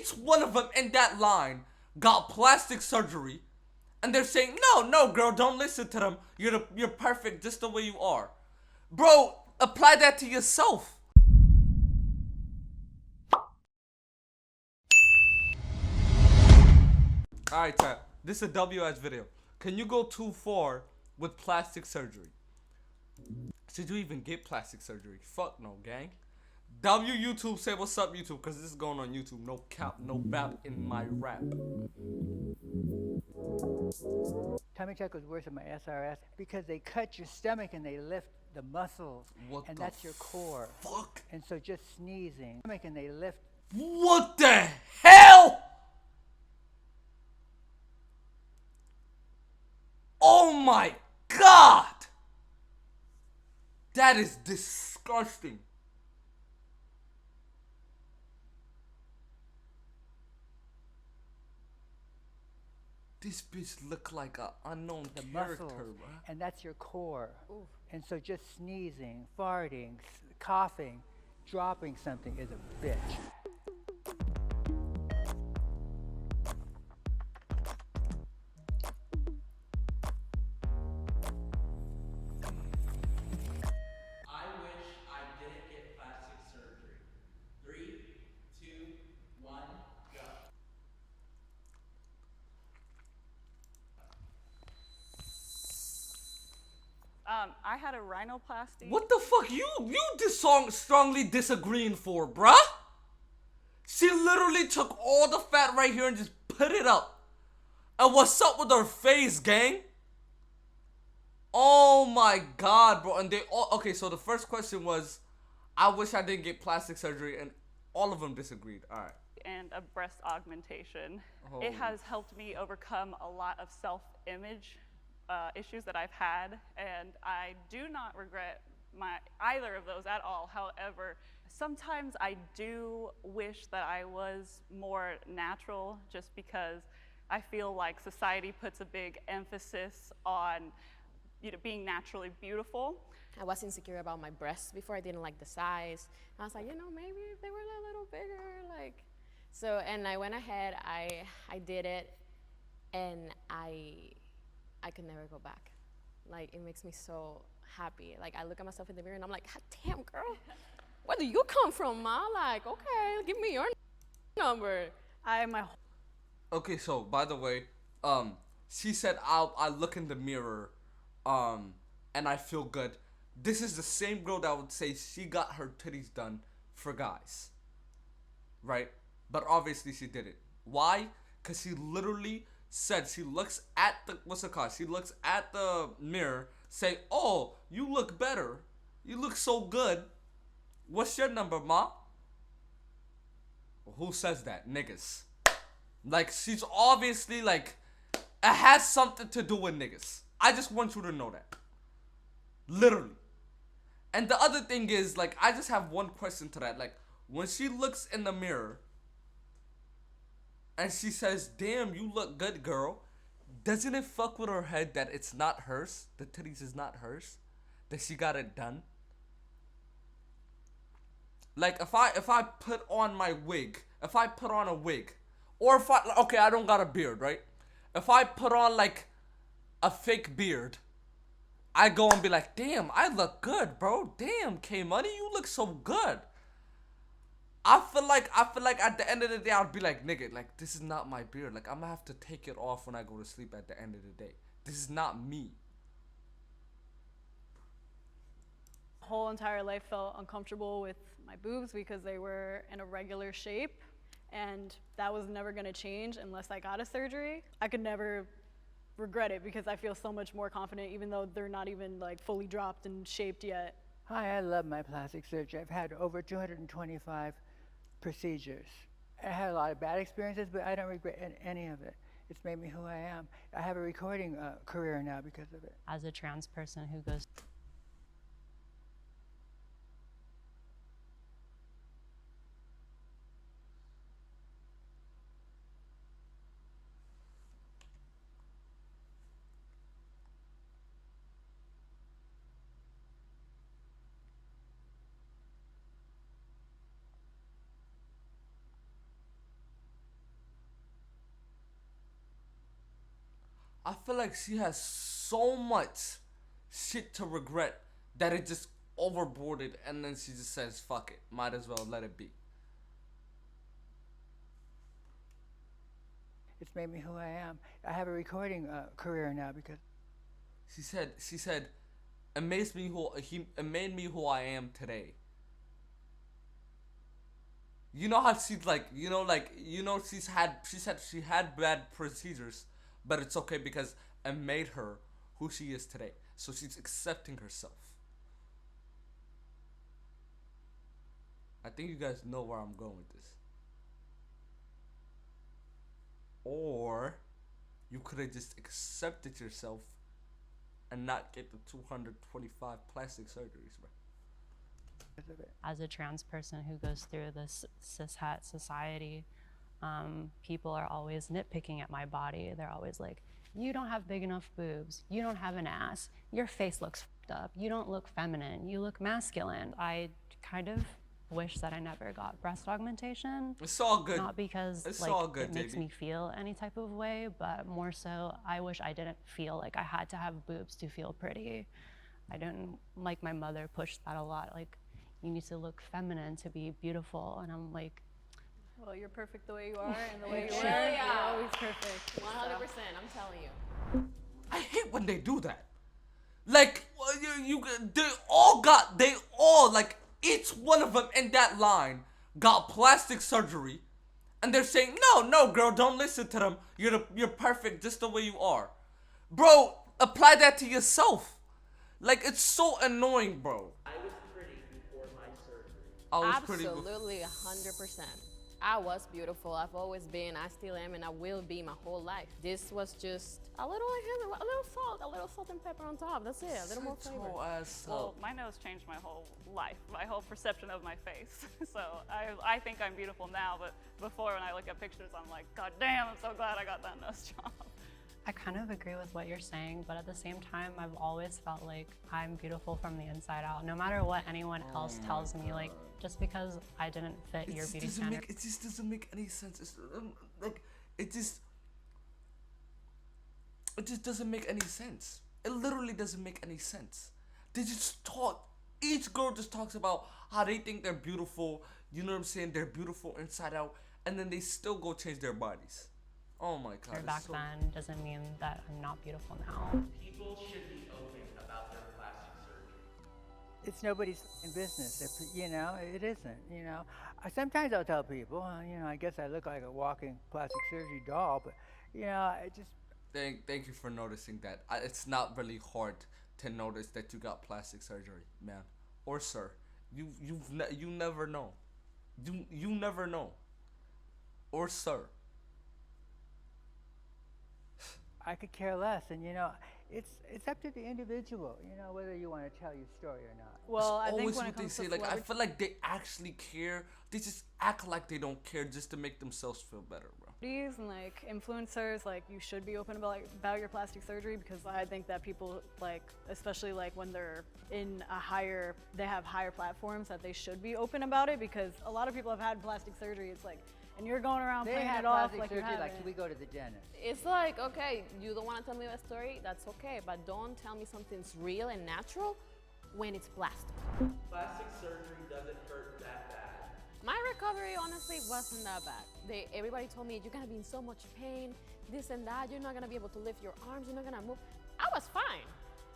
each one of them in that line got plastic surgery, and they're saying, no, girl, don't listen to them. You're perfect just the way you are. Bro, apply that to yourself. Alright, chat. This is a WS video. Can you go too far with plastic surgery? Should you even get plastic surgery? Fuck no, gang. YouTube, say what's up, YouTube, because this is going on YouTube. No cap, no bap in my rap. Tummy tuck was worse than my SRS because they cut your stomach and they lift the muscles. And that's your core. Fuck? And so just sneezing. Stomach and they lift. What the hell? Oh my god! That is disgusting. This bitch look like an unknown the character, muscles, bro. and that's your core. Ooh. And so just sneezing, farting, coughing, dropping something is a bitch. I wish I didn't get plastic surgery. 3, 2, 1, go. I had a rhinoplasty. What the fuck you this song strongly disagreeing for, bruh? She literally took all the fat right here and just put it up. And what's up with her face, gang? Oh my god, bro. And they all, okay, so the first question was, I wish I didn't get plastic surgery, and all of them disagreed. Alright. And a breast augmentation. Oh. It has helped me overcome a lot of self-image issues that I've had, and I do not regret either of those at all. However, sometimes I do wish that I was more natural, just because I feel like society puts a big emphasis on being naturally beautiful. I was insecure about my breasts before. I didn't like the size. I was like, maybe if they were a little bigger, like. So, and I went ahead, I did it, and I could never go back. Like, it makes me so happy. Like, I look at myself in the mirror and I'm like, God damn, girl, where do you come from, ma? Like, okay, give me your number. Okay, so by the way, she said I look in the mirror, and I feel good. This is the same girl that would say she got her titties done for guys, right? But obviously she did it. Why? Cause she literally said she looks at the She looks at the mirror, say, "Oh, you look better. You look so good. What's your number, ma?" Who says that? Niggas. Like, she's obviously like, it has something to do with niggas. I just want you to know that. Literally. And the other thing is, like, I just have one question to that. Like, when she looks in the mirror and she says, "Damn, you look good, girl," doesn't it fuck with her head that it's not hers? The titties is not hers? That she got it done? Like, if I put on my wig, if I put on a wig, or if I don't got a beard, right? If I put on, like, a fake beard, I go and be like, "Damn, I look good, bro. Damn, K-Money, you look so good." I feel like at the end of the day, I'd be like, "Nigga, like, this is not my beard. Like, I'm gonna have to take it off when I go to sleep at the end of the day. This is not me." Whole entire life felt uncomfortable with my boobs because they were in a regular shape, and that was never going to change unless I got a surgery. I could never regret it because I feel so much more confident, even though they're not even like fully dropped and shaped yet. Hi, I love my plastic surgery. I've had over 225 procedures. I had a lot of bad experiences, but I don't regret any of it. It's made me who I am. I have a recording career now because of it. As a trans person who goes I feel like she has so much shit to regret that it just overboarded, and then she just says, "Fuck it, might as well let it be." It's made me who I am. I have a recording career now because She said, "It makes me who it made me who I am today." You know how she's like, she said she had bad procedures, but it's okay because it made her who she is today. So she's accepting herself. I think you guys know where I'm going with this. Or you could have just accepted yourself and not get the 225 plastic surgeries, bro. of it. As a trans person who goes through this cishet society, people are always nitpicking at my body. They're always like, you don't have big enough boobs. You don't have an ass. Your face looks f***ed up. You don't look feminine. You look masculine. I kind of wish that I never got breast augmentation. It's all good. Not because It's like all good, it makes JD. me feel any type of way, but more so I wish I didn't feel like I had to have boobs to feel pretty. I don't like my mother pushed that a lot. Like, you need to look feminine to be beautiful, and I'm like, Well, you're perfect the way you are, and the way you Really are, you're are. always perfect. 100%, I'm telling you. I hate when they do that. Like, they all, like, each one of them in that line got plastic surgery, and they're saying, no, girl, don't listen to them. You're perfect just the way you are. Bro, apply that to yourself. Like, it's so annoying, bro. I was pretty before my surgery. I was pretty. Absolutely, 100%. I was beautiful. I've always been. I still am, and I will be my whole life. This was just a little salt and pepper on top. That's it. A little more flavor. Well, my nose changed my whole life, my whole perception of my face. So I think I'm beautiful now, but before when I look at pictures, I'm like, God damn, I'm so glad I got that nose job. I kind of agree with what you're saying, but at the same time, I've always felt like I'm beautiful from the inside out. No matter what anyone else tells me, like, just because I didn't fit your beauty standard. It just doesn't make any sense. It's, like, it just doesn't make any sense. It literally doesn't make any sense. They just talk. Each girl just talks about how they think they're beautiful. You know what I'm saying? They're beautiful inside out, and then they still go change their bodies. Oh my God. Back it's so then doesn't mean that I'm not beautiful now. People should be open about their plastic surgery. It's nobody's f***ing business. It isn't. Sometimes I'll tell people, I guess I look like a walking plastic surgery doll, but I just Thank you for noticing that. It's not really hard to notice that you got plastic surgery, man, or sir. You never know. You never know, or sir. I could care less, and it's up to the individual, whether you want to tell your story or not. Well, I Always think when what it they comes say. to Like, I celebrity, feel like they actually care. They just act like they don't care just to make themselves feel better, bro. and like influencers, like you should be open about your plastic surgery, because I think that people, like, especially like when they're in they have higher platforms, that they should be open about it, because a lot of people have had plastic surgery. It's like, and you're going around They playing had it off plastic like you surgery have like we go to the dentist. It's like, okay, you don't want to tell me a story, that's okay, but don't tell me something's real and natural when it's plastic. Plastic surgery doesn't hurt that bad. My recovery honestly wasn't that bad. Everybody told me, you're gonna be in so much pain, this and that, you're not gonna be able to lift your arms, you're not gonna move. I was fine.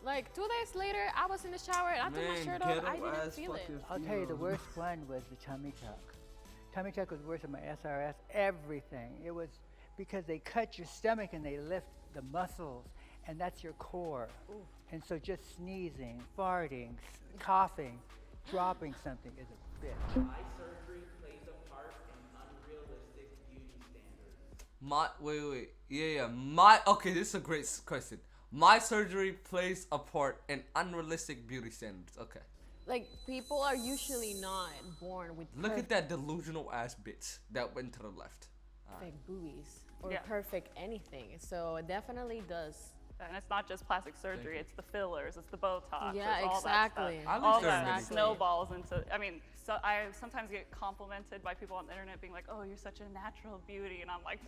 Like 2 days later, I was in the shower and I took my shirt off, I didn't feel it. I'll tell you, the worst one was the tummy tuck. Tummy tuck was worse than my SRS, everything. It was because they cut your stomach and they lift the muscles, and that's your core. And so just sneezing, farting, coughing, dropping something is a bitch. Eye surgery plays a part in unrealistic beauty standards. Okay, this is a great question. My surgery plays a part in unrealistic beauty standards. Okay. Like, people are usually not born with Look at that delusional ass bitch that went to the left. perfect boobies or Yeah. perfect anything. So it definitely does And it's not just plastic surgery, it's the fillers, it's the Botox, Yeah, it's all exactly. that At stuff. least All they're that admitting. snowballs into, I mean, so I sometimes get complimented by people on the internet being like, oh, you're such a natural beauty. And I'm like,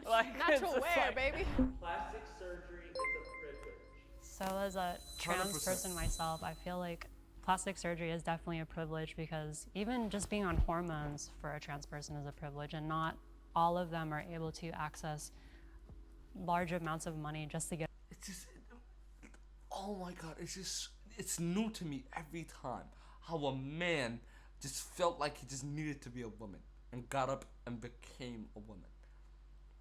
like Natural it's just wear, like- baby. Plastic surgery is a privilege. So as a trans 100%. person myself, I feel like plastic surgery is definitely a privilege because even just being on hormones for a trans person is a privilege, and not all of them are able to access large amounts of money just to get. It's just, oh my god, it's new to me every time how a man just felt like he just needed to be a woman and got up and became a woman.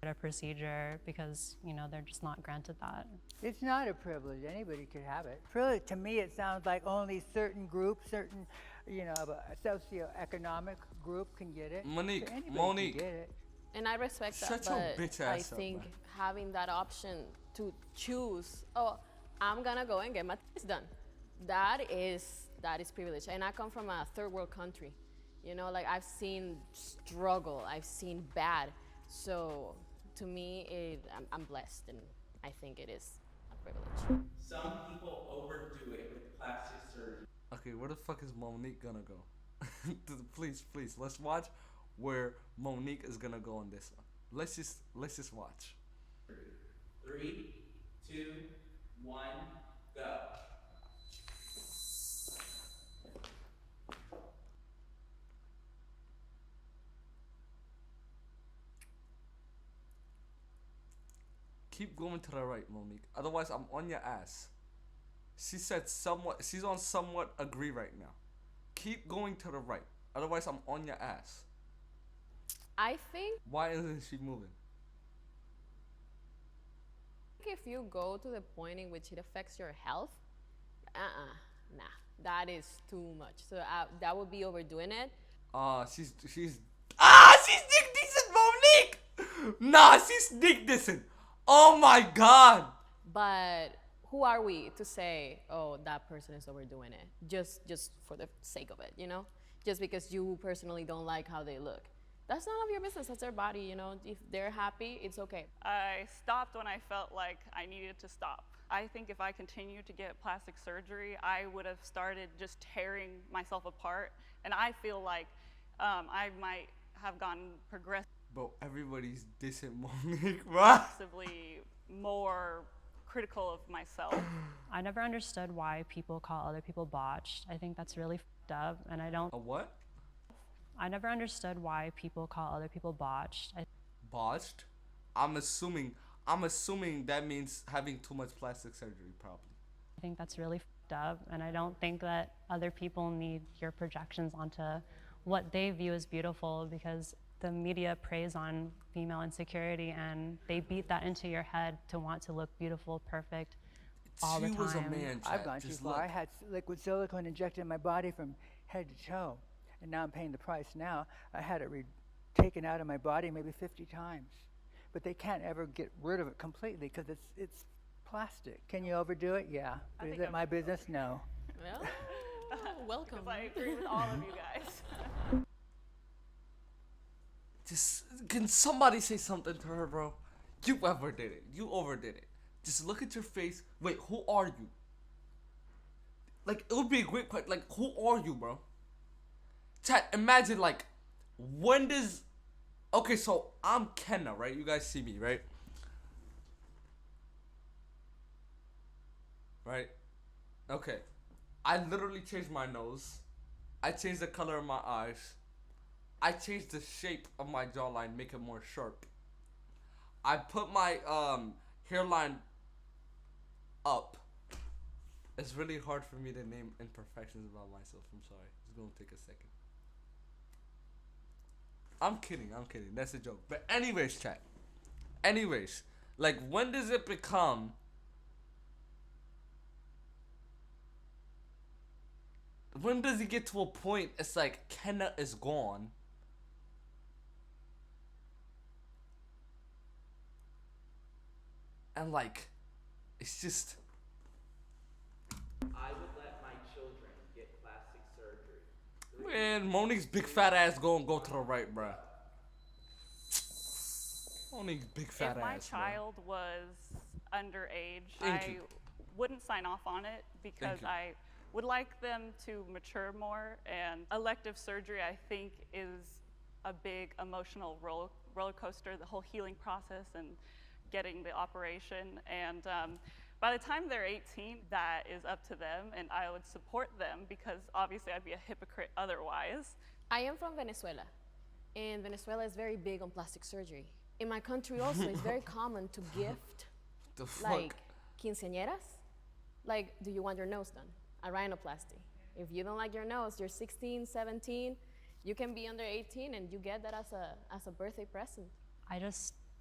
A procedure because they're just not granted that. It's not a privilege. Anybody could have it. Privilege, to me, it sounds like only certain groups, certain, a socioeconomic group can get it. Monique, So anybody Monique. can get it. And I respect that, Shut your but bitch I ass up, think man. having that option to choose, oh, I'm gonna go and get my tits done, that is privilege. And I come from a third world country, like I've seen struggle, I've seen bad. So to me, I'm blessed, and I think it is a privilege. Some people overdo it with plastic surgery. Okay, where the fuck is Monique gonna go? Please, let's watch where Monique is gonna go on this one. Let's just watch. 3, 2, 1, go. Keep going to the right, Monique. Otherwise, I'm on your ass. She said somewhat. She's on somewhat agree right now. Keep going to the right. Otherwise, I'm on your ass. I think Why isn't she moving? if you go to the point in which it affects your health, nah, that is too much. So that would be overdoing it. She's dick decent, Monique. Nah, she's dick decent. Oh my god. But who are we to say, oh, that person is overdoing it, just for the sake of it, just because you personally don't like how they look? That's none of your business. That's their body, If they're happy, it's okay. I stopped when I felt like I needed to stop. I think if I continued to get plastic surgery, I would have started just tearing myself apart. And I feel like I might have gotten Bro, everybody's dissing Monique, right? progressively more critical of myself. I never understood why people call other people botched. I think that's really fucked up, and A what? I never understood why people call other people botched. Botched? I'm assuming that means having too much plastic surgery, probably. I think that's really fucked up, and I don't think that other people need your projections onto what they view as beautiful, because the media preys on female insecurity and they beat that into your head to want to look beautiful, perfect all the She time. was a man, I've chat. gone too Just far. look. I had liquid silicone injected in my body from head to toe, and now I'm paying the price now. I had it taken out of my body maybe 50 times. But they can't ever get rid of it completely because it's plastic. Can you overdo it? Yeah. But is think it I'm my business? No. Well, welcome. Because I agree with all of you guys. Just, can somebody say something to her, bro? You overdid it. You overdid it. Just look at your face. Wait, who are you? Like, it would be a great question. Like, who are you, bro? Chat, imagine, like, when does... Okay, so I'm Kenna, right? You guys see me, right? Right? Okay. I literally changed my nose. I changed the color of my eyes. I changed the shape of my jawline, make it more sharp. I put my hairline up. It's really hard for me to name imperfections about myself. I'm sorry. It's gonna take a second. I'm kidding. That's a joke. But anyways, chat. Anyways, like, when does it become... When does it get to a point it's like Kenna is gone? And like, it's just... I would let my children get plastic surgery. Man, Monique's big fat ass gonna go to the right, bruh. Only big fat if my ass. man. child was underage, Thank I you. wouldn't sign off on it because you. I would like them to mature more. And elective surgery, I think, is a big emotional roller coaster, the whole healing process and getting the operation. And by the time they're 18, that is up to them, and I would support them because obviously I'd be a hypocrite otherwise. I am from Venezuela, and Venezuela is very big on plastic surgery. In my country also, it's very common to gift The fuck? like quinceañeras. Like, do you want your nose done? A rhinoplasty. If you don't like your nose, you're 16, 17, you can be under 18 and you get that as a birthday present.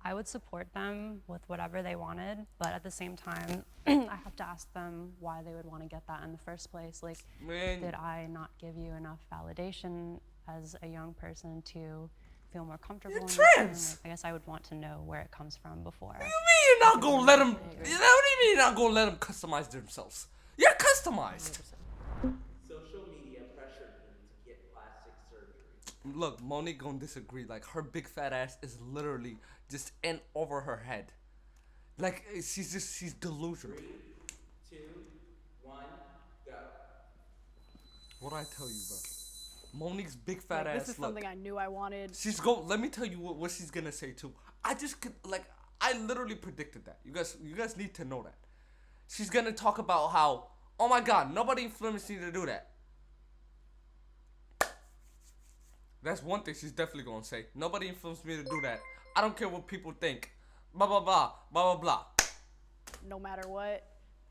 I would support them with whatever they wanted, but at the same time, I have to ask them why they would want to get that in the first place. Like, Man. did I not give you enough validation as a young person to feel more comfortable? You're in this trans. thing? Like, I guess I would want to know where it comes from before. What do you mean you're not gonna let them? What do you mean you're not gonna let them customize themselves? You're customized. 100%. Social media pressured me to get plastic surgery. Look, Monique gonna disagree. Like her big fat ass is literally just in over her head. Like she's delusional. 3, 2, 1, go. What I tell you, bro? Monique's big fat Like, ass. this is look, something I knew I wanted. she's go. Let me tell you what she's gonna say too. I just could like. I literally predicted that. You guys need to know that. She's gonna talk about how, oh my God, nobody influenced me to do that. That's one thing she's definitely gonna say. Nobody influenced me to do that. I don't care what people think. Blah blah blah blah blah blah. No matter what,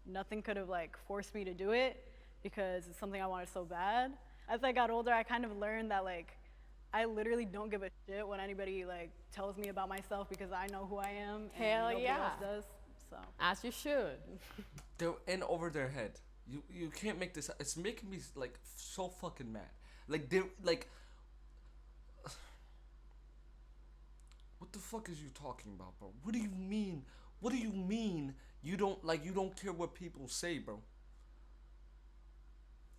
nothing could have like forced me to do it because it's something I wanted so bad. As I got older, I kind of learned that like I literally don't give a shit when anybody like tells me about myself because I know who I am and Hell nobody yeah. else does. So As you should. They're in over their head. You can't make this. It's making me like so fucking mad. Like they're like. What the fuck is you talking about, bro? What do you mean? What do you mean you don't care what people say, bro?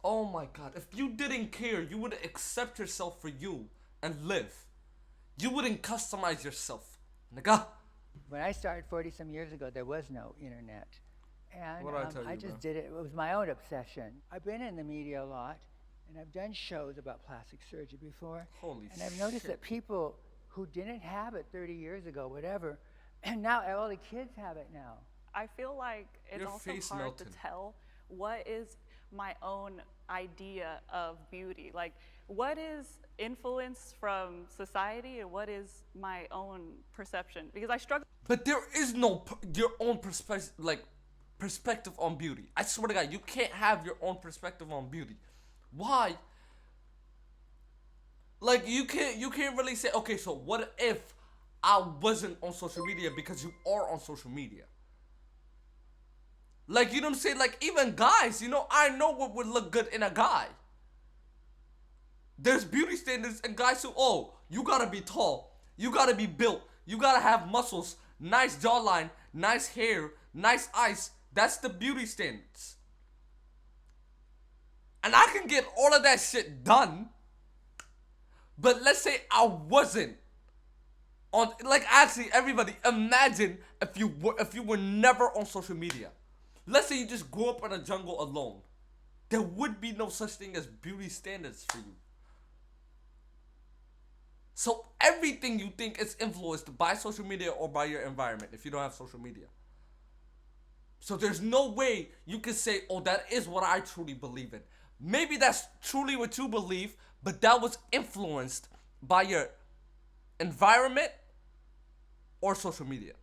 Oh my God. If you didn't care, you would accept yourself for you and live. You wouldn't customize yourself. Nigga. When I started 40 some years ago, there was no internet. And What'd I tell you, I just bro? did it. It was my own obsession. I've been in the media a lot, and I've done shows about plastic surgery before. Holy And I've noticed shit. that people who didn't have it 30 years ago, whatever, and now all the kids have it now. I feel like it's Your also face hard melted. to tell what is my own idea of beauty. Like, what is influence from society and what is my own perception? Because I struggle. But there is no your own perspective on beauty. I swear to God, you can't have your own perspective on beauty. Why? Like you can't really say, okay, so what if I wasn't on social media because you are on social media? Like, you know what I'm saying? Like, even guys, I know what would look good in a guy. There's beauty standards and guys who, oh, you gotta be tall, you gotta be built, you gotta have muscles, nice jawline, nice hair, nice eyes. That's the beauty standards. And I can get all of that shit done. But let's say I wasn't on, like, actually, everybody, imagine if you were never on social media. Let's say you just grew up in a jungle alone. There would be no such thing as beauty standards for you. So everything you think is influenced by social media or by your environment if you don't have social media. So there's no way you can say, oh, that is what I truly believe in. Maybe that's truly what you believe, but that was influenced by your environment or social media.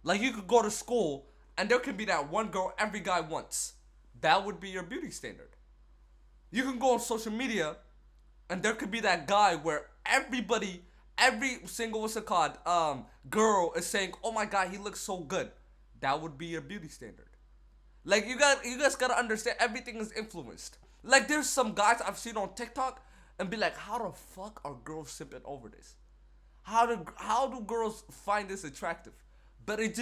Like, you could go to school and there can be that one girl every guy wants. That would be your beauty standard. You can go on social media and there could be that guy where everybody, every single, girl is saying, oh my God, he looks so good. That would be your beauty standard. Like, you guys gotta understand, everything is influenced. Like, there's some guys I've seen on TikTok and be like, how the fuck are girls simping over this? How do girls find this attractive? But it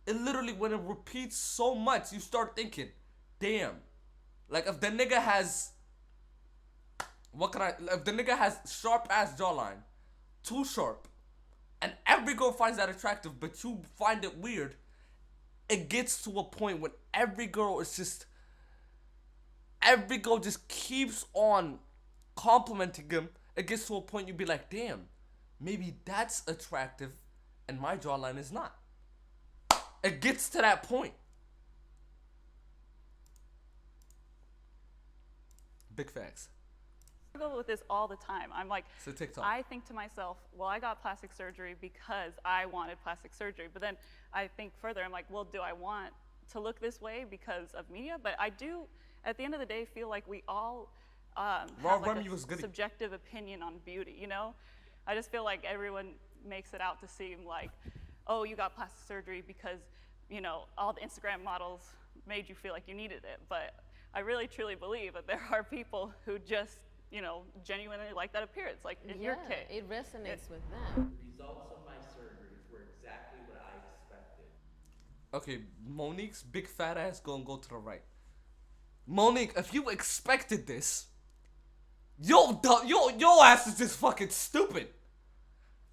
literally, when it repeats so much, you start thinking, damn. Like, if the nigga has, if the nigga has sharp ass jawline, too sharp, and every girl finds that attractive, but you find it weird, it gets to a point when every girl just keeps on complimenting him. It gets to a point you'd be like, damn, maybe that's attractive and my jawline is not. It gets to that point. Big facts. I struggle with this all the time. I'm like, So TikTok. I think to myself, well, I got plastic surgery because I wanted plastic surgery. But then I think further, I'm like, well, do I want to look this way because of media? But I do, at the end of the day, feel like we all have like Remy a was goody. subjective opinion on beauty, you know? I just feel like everyone makes it out to seem like, oh, you got plastic surgery because, you know, all the Instagram models made you feel like you needed it. But I really truly believe that there are people who just, you know, genuinely like that appearance, like in your case. It resonates with them. The results of my surgeries were exactly what I expected. Okay, Monique's big fat ass gonna go to the right. Monique, if you expected this, your ass is just fucking stupid.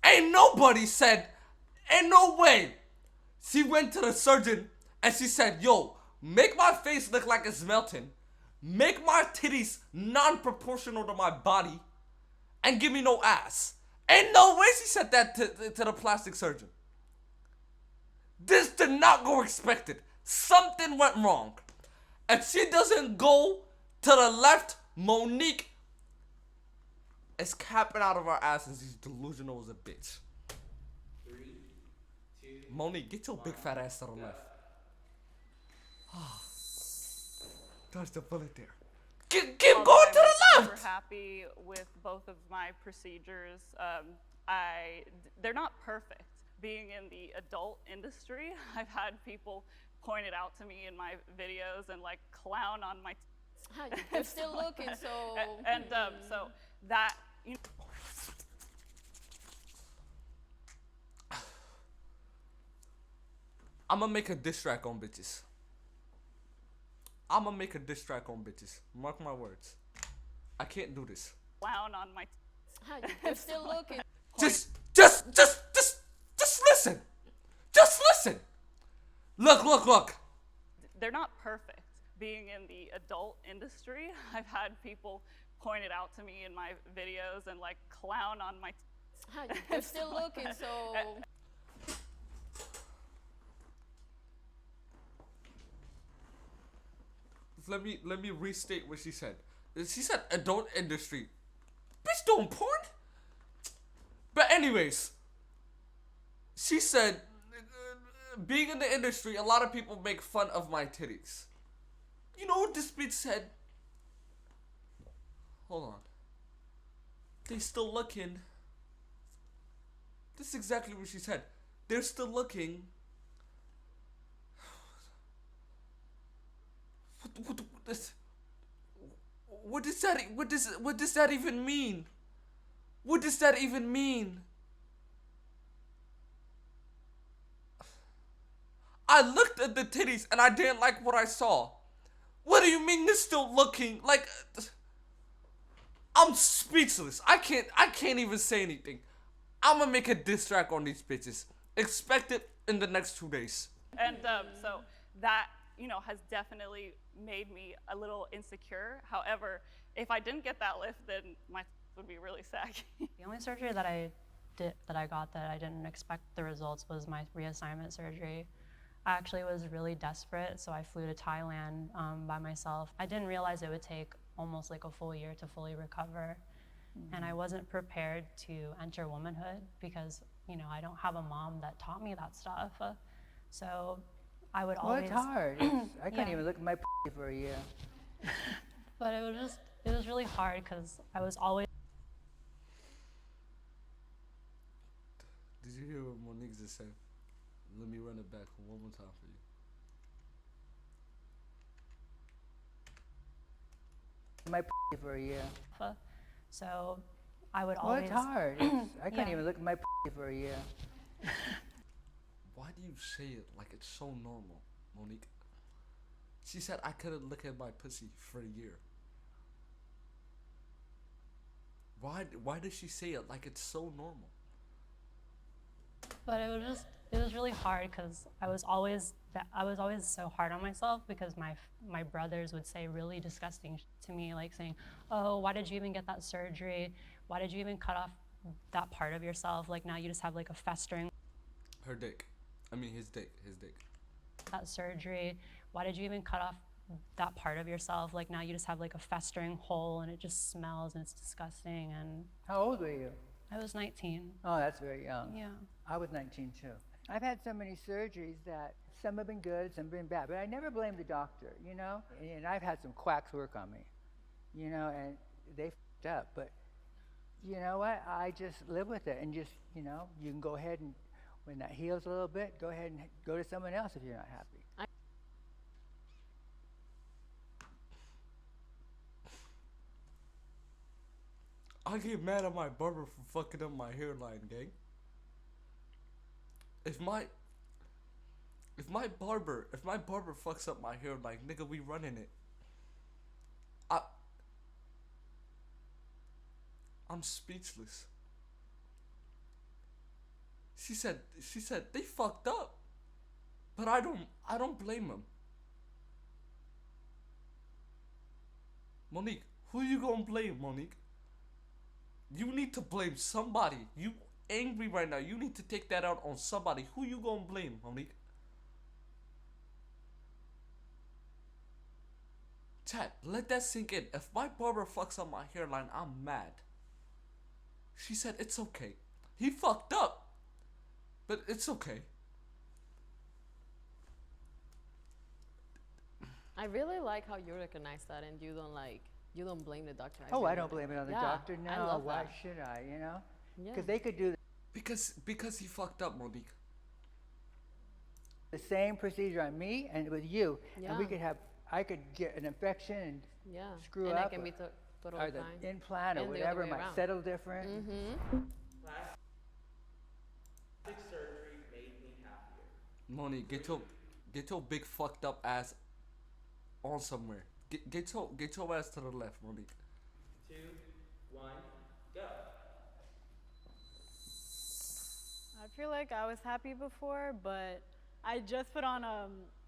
Ain't nobody said, ain't no way. She went to the surgeon and she said, yo, make my face look like it's melting. Make my titties non-proportional to my body. And give me no ass. Ain't no way she said that to the plastic surgeon. This did not go expected. Something went wrong. If she doesn't go to the left, Monique is capping out of our asses. She's delusional as a bitch. 3, 2, Monique, get your big fat ass to the left. Dodge the bullet there. Keep going Although to the I'm left. super happy with both of my procedures. They're not perfect. Being in the adult industry, I've had people point it out to me in my videos and like clown on my. You're still looking, so. So that, you know, I'ma make a diss track on bitches. I'ma make a diss track on bitches. Mark my words. I can't do this. clown on my. You're still looking. Just listen. Just listen. Look. They're not perfect. Being in the adult industry, I've had people point it out to me in my videos and like clown on my. You're still looking, so. Let me restate what she said. She said adult industry. Bitch doing porn? But anyways, she said being in the industry, a lot of people make fun of my titties. You know what this bitch said? Hold on. They still looking. This is exactly what she said. They're still looking. What does that even mean? What does that even mean? I looked at the titties and I didn't like what I saw. What do you mean they're still looking? Like, I'm speechless. I can't even say anything. I'm gonna make a diss track on these bitches. Expect it in the next 2 days. And so that, you know, has definitely made me a little insecure. However, if I didn't get that lift, then my would be really saggy. The only surgery that I got that I didn't expect the results was my reassignment surgery. I actually was really desperate, so I flew to Thailand by myself. I didn't realize it would take almost like a full year to fully recover. And I wasn't prepared to enter womanhood because, you know, I don't have a mom that taught me that stuff. So I would Well, always. it's hard. I can't Yeah. even look at my for a year. But it was really hard because I was always. Did you hear what Monique just said? Let me run it back one more time for you. My for a year. So I would Well, always. it's hard. I can't Yeah. even look at my for a year. Why do you say it like it's so normal, Monique? She said I couldn't look at my pussy for a year. Why does she say it like it's so normal? But it was really hard because I was always so hard on myself because my brothers would say really disgusting to me, like saying, "Oh, why did you even get that surgery? Why did you even cut off that part of yourself? Like now you just have like a festering Her dick. I mean his dick. His dick. that surgery. Why did you even cut off that part of yourself? Like now you just have like a festering hole and it just smells and it's disgusting." And How old were you? I was 19. Oh, that's very young. Yeah. I was 19 too. I've had so many surgeries that some have been good, some have been bad, but I never blame the doctor, you know? And I've had some quacks work on me, you know, and they f***ed up. But you know what? I just live with it and just, you know, you can go ahead and, when that heals a little bit, go ahead and go to someone else if you're not happy. I get mad at my barber for fucking up my hairline, gang. If my barber fucks up my hairline, nigga, we running it. I'm speechless. She said they fucked up. But I don't blame them. Monique, who you gonna blame, Monique? You need to blame somebody. You angry right now. You need to take that out on somebody. Who you gonna blame, Monique? Chat, let that sink in. If my barber fucks up my hairline, I'm mad. She said it's okay. He fucked up. But it's okay. I really like how you recognize that and you don't blame the doctor. Oh, I really don't like blame it on the Yeah, doctor. I No, love why that. should I, you know? Yeah. Because they could do Because he fucked up, Monique. the same procedure on me and with you, and we Yeah. could have, I could get an infection and Yeah. screw and up, it can be totally or the fine. implant or And the other whatever way might around. settle different. Plastic surgery made me happier. Monique, get your big fucked up ass on somewhere. Get your ass to the left, Monique. 2, 1, go. I feel like I was happy before, but I just put on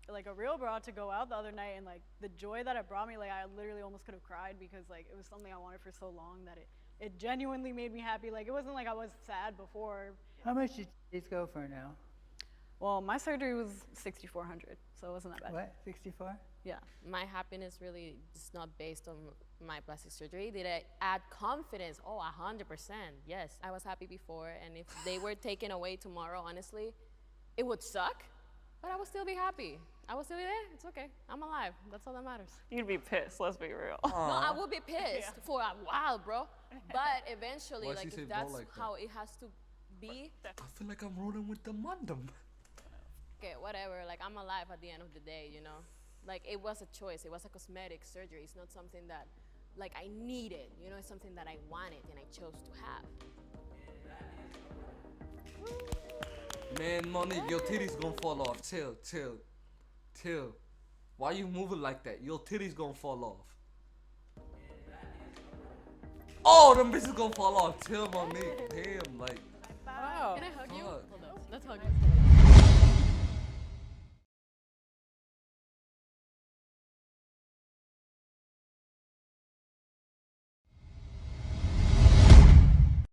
like a real bra to go out the other night, and like the joy that it brought me, like I literally almost could have cried because like it was something I wanted for so long that it genuinely made me happy. Like it wasn't like I was sad before. How much did these go for now? Well, my surgery was $6,400, so it wasn't that bad. What, 64? Yeah. My happiness really is not based on my plastic surgery. Did I add confidence? Oh, 100%. Yes. I was happy before, and if they were taken away tomorrow, honestly, it would suck, but I would still be happy. I would still be there. It's okay. I'm alive. That's all that matters. You'd be pissed, let's be real. No, I would be pissed for a while, bro. But eventually, Why'd she like say if bro that's like that? how it has to be, I feel like I'm rolling with the mandem. okay, whatever. Like I'm alive at the end of the day, you know. Like it was a choice. It was a cosmetic surgery. It's not something that, like I needed. You know, it's something that I wanted and I chose to have. Man, Monique, your titties gonna fall off. Chill. Why you moving like that? Your titties gonna fall off. Oh, them bitches gonna fall off. Chill, Monique. Damn, like. Wow. Can I hug you? Fuck. Hold on. Let's hug.